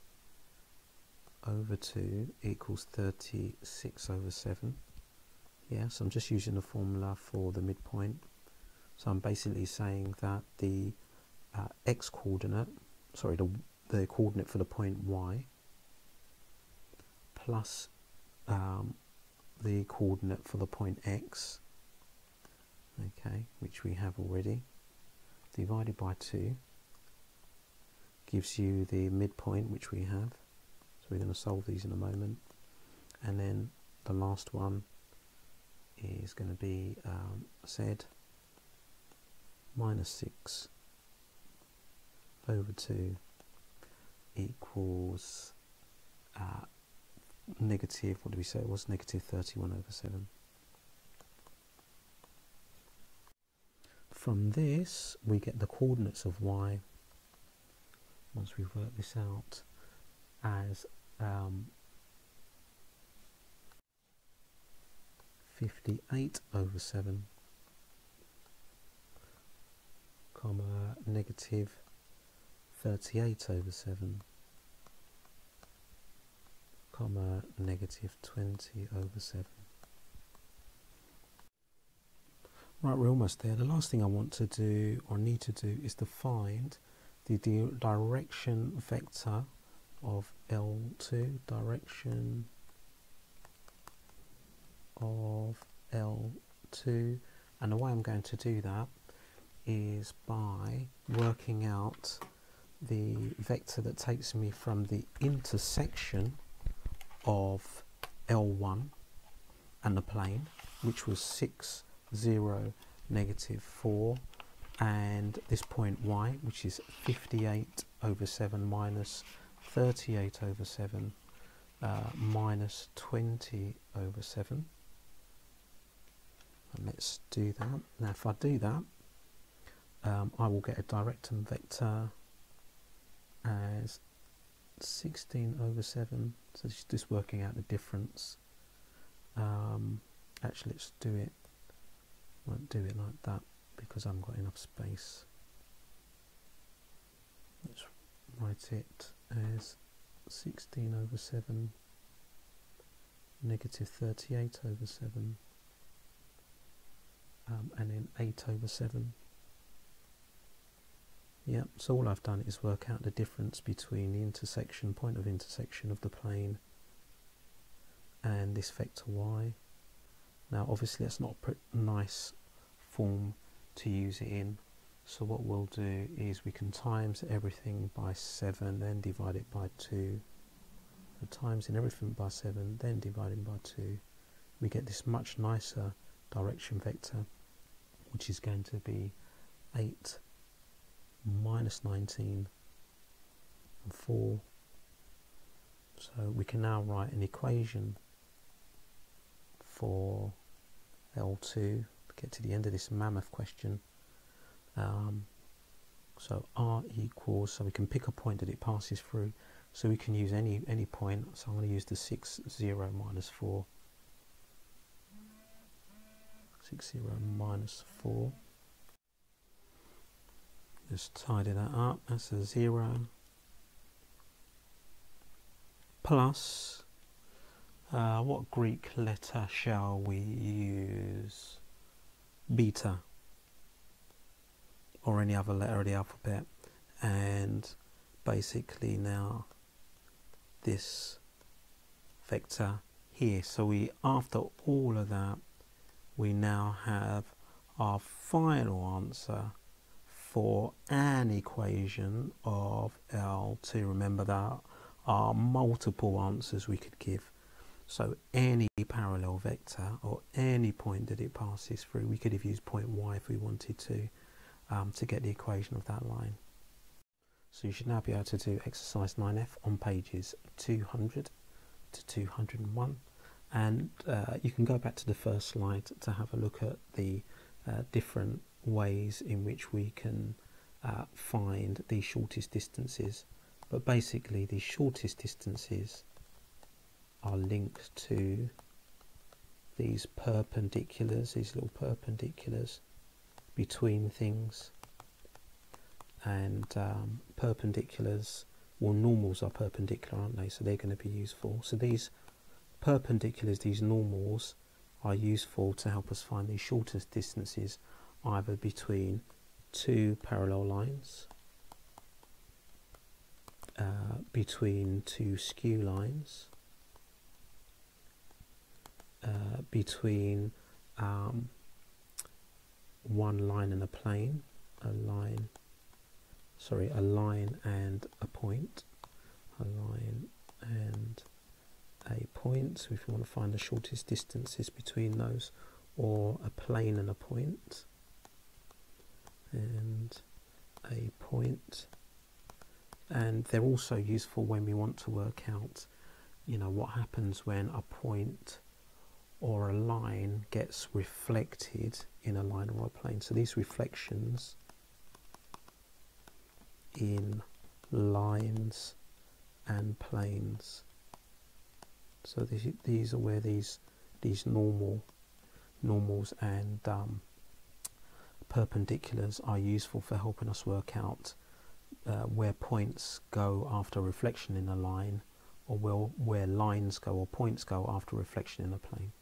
over 2 equals 36 over 7. Yeah, so I'm just using the formula for the midpoint. So I'm basically saying that the x coordinate, sorry, the coordinate for the point y plus the coordinate for the point x, okay, which we have already, divided by 2 gives you the midpoint, which we have. So we're going to solve these in a moment, and then the last one is going to be z minus 6 over 2 equals negative, what did we say it was, negative 31 over 7. From this we get the coordinates of y, once we've worked this out, as 58 over 7, comma, negative 38 over 7, comma, negative 20 over 7. Right, we're almost there. The last thing I want to do, or need to do, is to find the direction vector of L2, direction of L2, and the way I'm going to do that is by working out the vector that takes me from the intersection of L1 and the plane, which was 6, 0, negative 4, and this point y, which is 58 over 7 minus 38 over 7 minus 20 over 7. And let's do that. Now if I do that, I will get a direction vector as 16 over 7. So just working out the difference. Actually, let's do it. Won't do it like that because I haven't got enough space. Let's write it as 16 over 7, negative 38 over 7, and then 8 over 7. Yeah, so all I've done is work out the difference between the intersection, point of intersection of the plane and this vector y. Now obviously that's not a nice form to use it in, so what we'll do is we can times everything by 7, then divide it by 2. So times in everything by 7, then dividing by 2. We get this much nicer direction vector, which is going to be 8 minus 19 and 4. So we can now write an equation for L2 to get to the end of this mammoth question. So R equals, so we can pick a point that it passes through, so we can use any point. So I'm going to use the 6, 0 minus 4. 6, 0 minus 4. Just tidy that up. That's a 0 plus what Greek letter shall we use? Beta, or any other letter of the alphabet. And basically now this vector here. So we, after all of that, we now have our final answer for an equation of L2. Remember, that are multiple answers we could give. So any parallel vector or any point that it passes through, we could have used point y if we wanted to get the equation of that line. So you should now be able to do exercise 9F on pages 200 to 201, and you can go back to the first slide to have a look at the different ways in which we can find the shortest distances. But basically the shortest distances are linked to these perpendiculars, these little perpendiculars between things. And perpendiculars, well, normals are perpendicular, aren't they? So they're going to be useful. So these perpendiculars, these normals, are useful to help us find the shortest distances, either between two parallel lines, between two skew lines, between one line and a plane, a line and a point, a line and a point. So if you want to find the shortest distances between those, or a plane and a point, and a point and they're also useful when we want to work out, you know, what happens when a point or a line gets reflected in a line or a plane. So these reflections in lines and planes. So these are where these normals and perpendiculars are useful for helping us work out where points go after reflection in a line, or where lines go or points go after reflection in a plane.